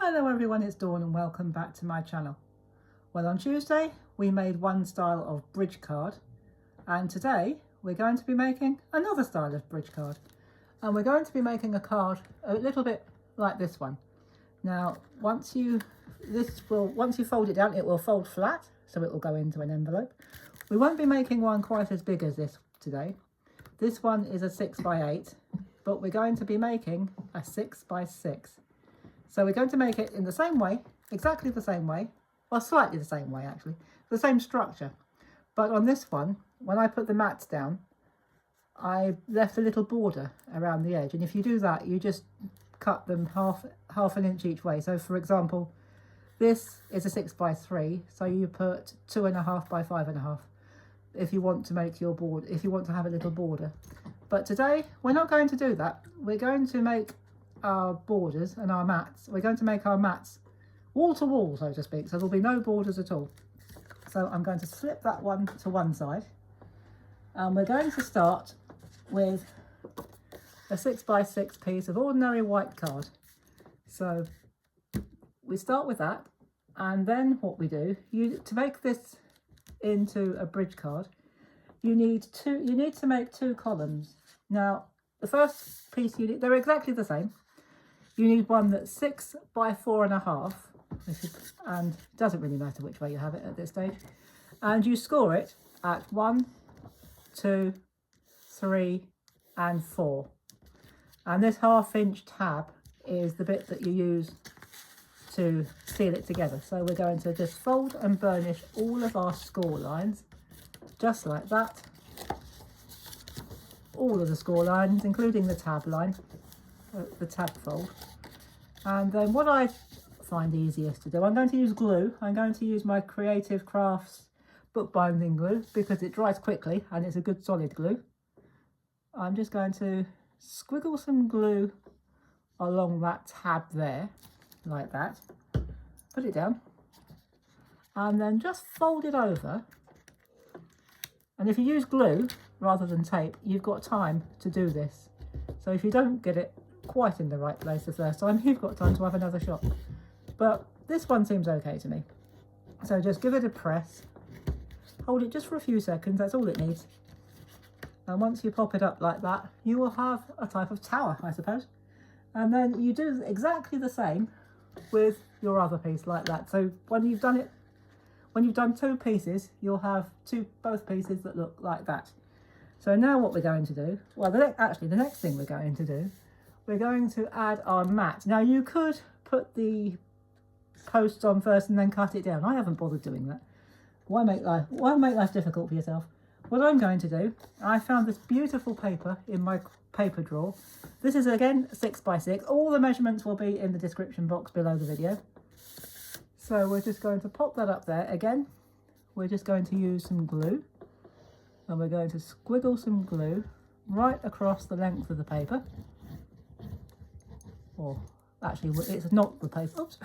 Hello everyone, it's Dawn and welcome back to my channel. Well, on Tuesday we made one style of bridge card, and today we're going to be making another style of bridge card, and we're going to be making a card a little bit like this one. Now once you fold it down, it will fold flat, so it will go into an envelope. We won't be making one quite as big as this today. This one is a 6x8, but we're going to be making a 6x6. So we're going to make it in the same way, exactly the same way, well, slightly the same way actually, the same structure. But on this one, when I put the mats down, I left a little border around the edge. And if you do that, you just cut them half an inch each way. So for example, this is a 6x3, so you put 2.5 by 5.5 if you want to make your board, if you want to have a little border. But today, we're not going to do that. We're going to make our borders and our mats. We're going to make our mats wall to wall, so to speak, so there'll be no borders at all. So I'm going to slip that one to one side, and we're going to start with a 6x6 piece of ordinary white card. So we start with that, and then what we do, to make this into a bridge card, you need to make two columns. Now the first piece they're exactly the same. You need one that's 6 by 4.5, and it doesn't really matter which way you have it at this stage. And you score it at 1, 2, 3, and 4. And this 1/2 inch tab is the bit that you use to seal it together. So we're going to just fold and burnish all of our score lines, just like that. All of the score lines, including the tab line, the tab fold. And then what I find easiest to do, I'm going to use glue. I'm going to use my Creative Crafts bookbinding glue because it dries quickly and it's a good solid glue. I'm just going to squiggle some glue along that tab there, like that. Put it down and then just fold it over. And if you use glue rather than tape, you've got time to do this. So if you don't get it quite in the right place the first time, you've got time to have another shot. But this one seems okay to me. So just give it a press, hold it just for a few seconds, that's all it needs. And once you pop it up like that, you will have a type of tower, I suppose. And then you do exactly the same with your other piece like that. So when you've done two pieces, you'll have both pieces that look like that. So now what we're going to do, well, the next thing we're going to do, we're going to add our mat. Now you could put the posts on first and then cut it down. I haven't bothered doing that. Why make life difficult for yourself? What I'm going to do, I found this beautiful paper in my paper drawer. This is again 6x6. All the measurements will be in the description box below the video. So we're just going to pop that up there. Again, we're just going to use some glue, and we're going to squiggle some glue right across the length of the paper. Or actually, it's not the paper. Oops.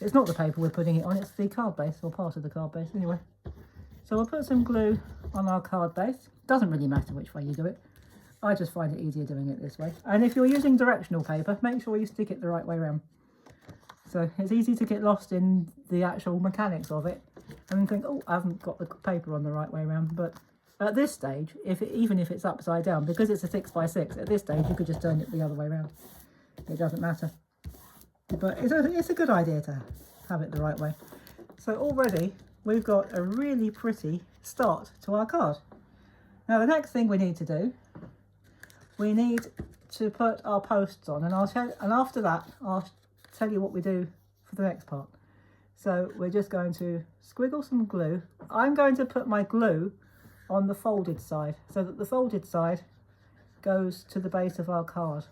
It's not the paper we're putting it on, it's the card base, or part of the card base anyway. So we'll put some glue on our card base. Doesn't really matter which way you do it. I just find it easier doing it this way. And if you're using directional paper, make sure you stick it the right way around. So it's easy to get lost in the actual mechanics of it and think, oh, I haven't got the paper on the right way around. But at this stage, even if it's upside down, because it's a 6x6, at this stage you could just turn it the other way around. It doesn't matter. But it's a good idea to have it the right way. So already we've got a really pretty start to our card. Now the next thing we need to do, we need to put our posts on, and after that I'll tell you what we do for the next part. So we're just going to squiggle some glue. I'm going to put my glue on the folded side so that the folded side goes to the base of our card.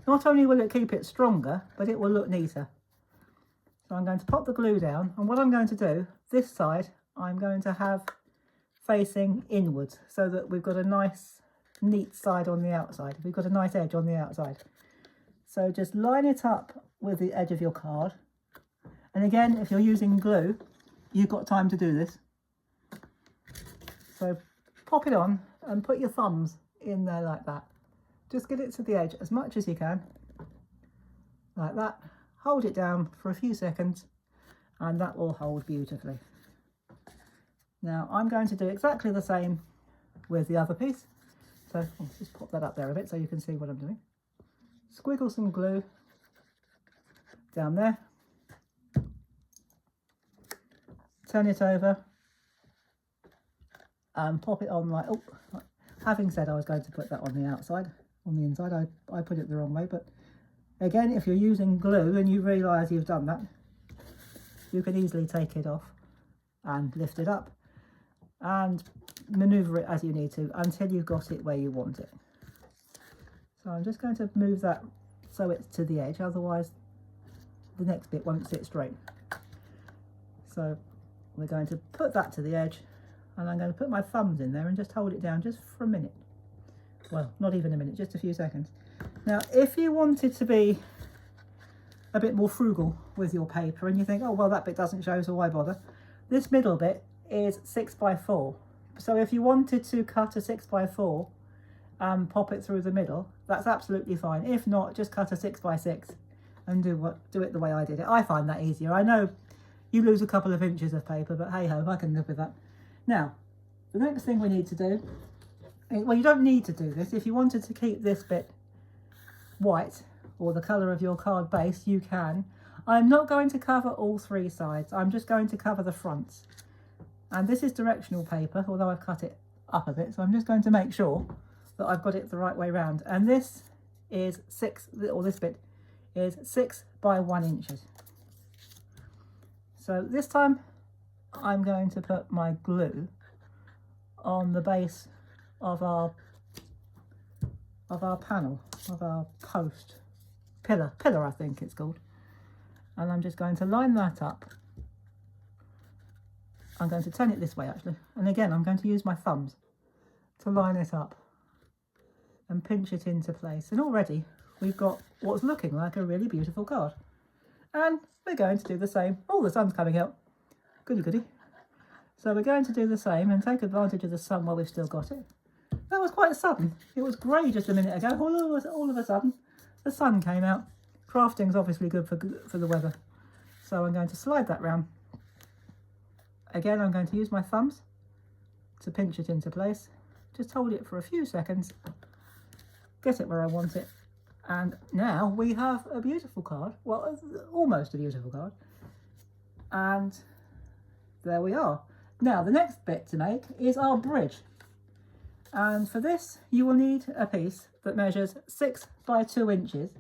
Not only will it keep it stronger, but it will look neater. So I'm going to pop the glue down, and what I'm going to do, this side, I'm going to have facing inwards so that we've got a nice, neat side on the outside. We've got a nice edge on the outside. So just line it up with the edge of your card. And again, if you're using glue, you've got time to do this. So pop it on and put your thumbs in there like that. Just get it to the edge as much as you can, like that. hold it down for a few seconds and that will hold beautifully. Now I'm going to do exactly the same with the other piece. So I'll just pop that up there a bit so you can see what I'm doing. Squiggle some glue down there. Turn it over and pop it on like, oh, having said I was going to put that on the outside, on the inside, I put it the wrong way, but again, if you're using glue and you realise you've done that, you can easily take it off and lift it up and manoeuvre it as you need to until you've got it where you want it. So I'm just going to move that so it's to the edge, otherwise the next bit won't sit straight. So we're going to put that to the edge and I'm going to put my thumbs in there and just hold it down just for a minute. Well, not even a minute, just a few seconds. Now, if you wanted to be a bit more frugal with your paper and you think, oh, well, that bit doesn't show, so why bother? This middle bit is 6x4. So if you wanted to cut a 6x4 and pop it through the middle, that's absolutely fine. If not, just cut a 6x6 and do it the way I did it. I find that easier. I know you lose a couple of inches of paper, but hey ho, I can live with that. Now, the next thing we need to do, well, you don't need to do this. If you wanted to keep this bit white or the colour of your card base, you can. I'm not going to cover all three sides. I'm just going to cover the fronts. And this is directional paper, although I've cut it up a bit. So I'm just going to make sure that I've got it the right way round. And this is this bit is 6 by 1 inches. So this time I'm going to put my glue on the base of our panel, of our post, pillar I think it's called. And I'm just going to line that up. I'm going to turn it this way actually. And again, I'm going to use my thumbs to line it up and pinch it into place. And already we've got what's looking like a really beautiful card. And we're going to do the same. Oh, the sun's coming out. Goody goody. So we're going to do the same and take advantage of the sun while we've still got it. That was quite sudden. It was grey just a minute ago. All of a sudden, the sun came out. Crafting's obviously good for the weather. So I'm going to slide that round. Again, I'm going to use my thumbs to pinch it into place. Just hold it for a few seconds. Get it where I want it. And now we have a beautiful card. Well, almost a beautiful card. And there we are. Now, the next bit to make is our bridge. And for this, you will need a piece that measures 6 by 2 inches.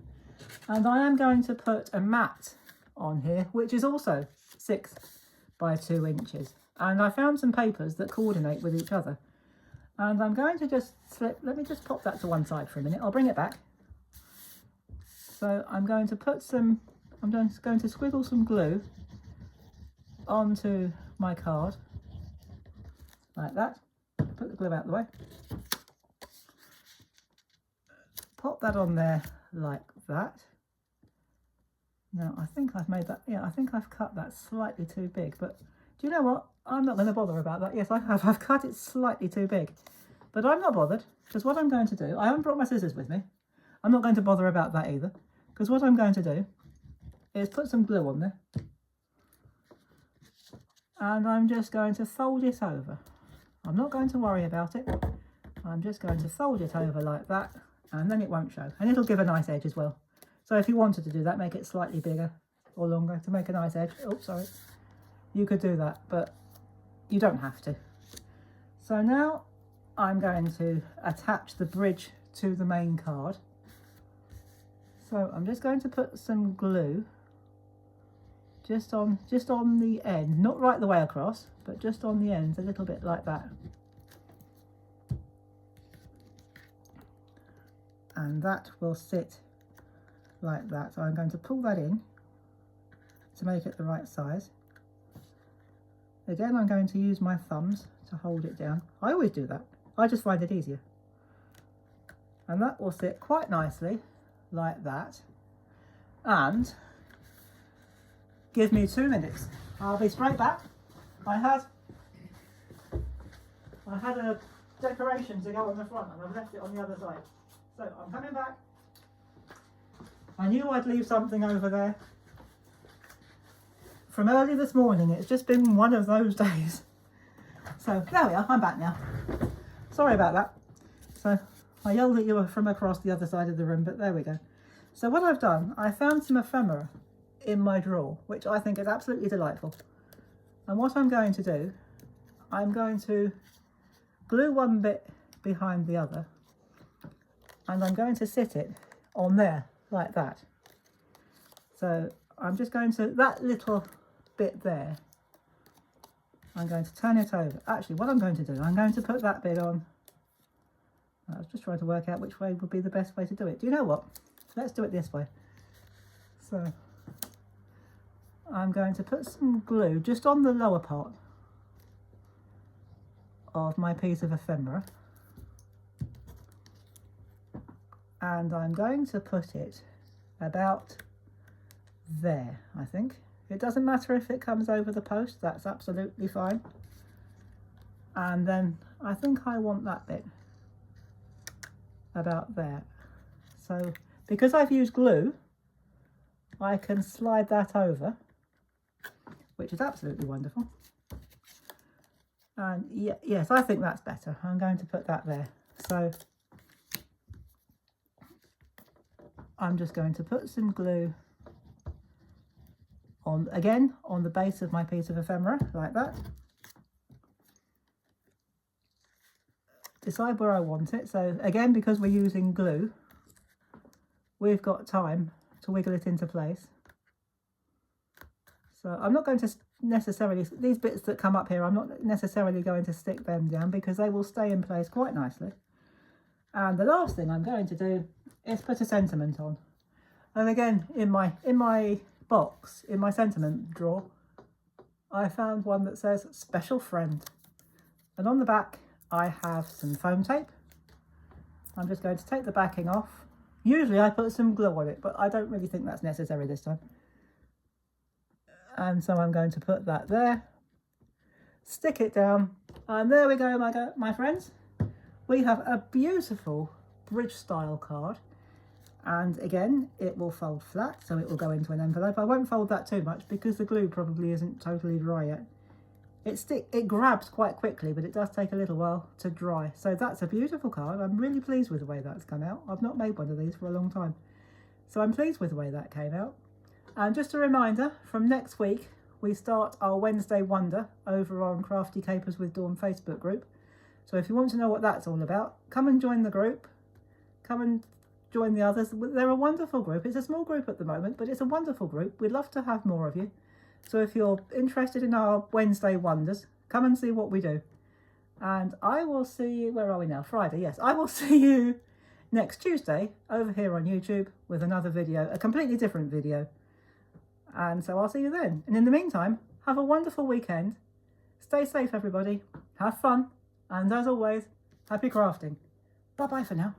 And I am going to put a mat on here, which is also 6 by 2 inches. And I found some papers that coordinate with each other. And I'm going to just let me just pop that to one side for a minute. I'll bring it back. So I'm going to going to squiggle some glue onto my card, like that. Put the glue out of the way. Pop that on there like that. Now I think I've made that, I think I've cut that slightly too big, but do you know what? I'm not going to bother about that. Yes, I have. I've cut it slightly too big, but I'm not bothered, because what I'm going to do, I haven't brought my scissors with me. I'm not going to bother about that either, because what I'm going to do is put some glue on there. And I'm just going to fold it over. I'm not going to worry about it. I'm just going to fold it over like that, and then it won't show. And it'll give a nice edge as well. So if you wanted to do that, make it slightly bigger or longer to make a nice edge. Oh, sorry. You could do that, but you don't have to. So now I'm going to attach the bridge to the main card. So I'm just going to put some glue just on the end, not right the way across, but just on the ends, a little bit like that. And that will sit like that. So I'm going to pull that in to make it the right size. Again, I'm going to use my thumbs to hold it down. I always do that. I just find it easier. And that will sit quite nicely like that. And give me 2 minutes. I'll be straight back. I had a decoration to go on the front and I've left it on the other side. So I'm coming back. I knew I'd leave something over there from early this morning. It's just been one of those days. So there we are, I'm back now. Sorry about that. So I yelled at you from across the other side of the room, but there we go. So what I've done, I found some ephemera in my drawer, which I think is absolutely delightful. And what I'm going to do, I'm going to glue one bit behind the other, and I'm going to sit it on there like that. So I'm just going to, that little bit there, I'm going to turn it over. Actually, what I'm going to do, I'm going to put that bit on. I was just trying to work out which way would be the best way to do it. Do you know what? Let's do it this way. So I'm going to put some glue just on the lower part of my piece of ephemera, and I'm going to put it about there, I think. It doesn't matter if it comes over the post, that's absolutely fine. And then I think I want that bit about there. So because I've used glue, I can slide that over, which is absolutely wonderful. And yes, I think that's better. I'm going to put that there. So I'm just going to put some glue on, again, on the base of my piece of ephemera, like that. Decide where I want it. So again, because we're using glue, we've got time to wiggle it into place. So I'm not going to necessarily, these bits that come up here, I'm not necessarily going to stick them down because they will stay in place quite nicely. And the last thing I'm going to do is put a sentiment on. And again, in my box, in my sentiment drawer, I found one that says special friend. And on the back, I have some foam tape. I'm just going to take the backing off. Usually I put some glue on it, but I don't really think that's necessary this time. And so I'm going to put that there, stick it down, and there we go, my friends. We have a beautiful bridge style card. And again, it will fold flat, so it will go into an envelope. I won't fold that too much because the glue probably isn't totally dry yet. It grabs quite quickly, but it does take a little while to dry. So that's a beautiful card. I'm really pleased with the way that's come out. I've not made one of these for a long time. So I'm pleased with the way that came out. And just a reminder, from next week, we start our Wednesday Wonder over on Crafty Capers with Dawn Facebook group. So if you want to know what that's all about, come and join the group. Come and join the others. They're a wonderful group. It's a small group at the moment, but it's a wonderful group. We'd love to have more of you. So if you're interested in our Wednesday Wonders, come and see what we do. And I will see you, where are we now? Friday, yes. I will see you next Tuesday over here on YouTube with another video, a completely different video. And so I'll see you then. And in the meantime, have a wonderful weekend. Stay safe, everybody. Have fun. And as always, happy crafting. Bye-bye for now.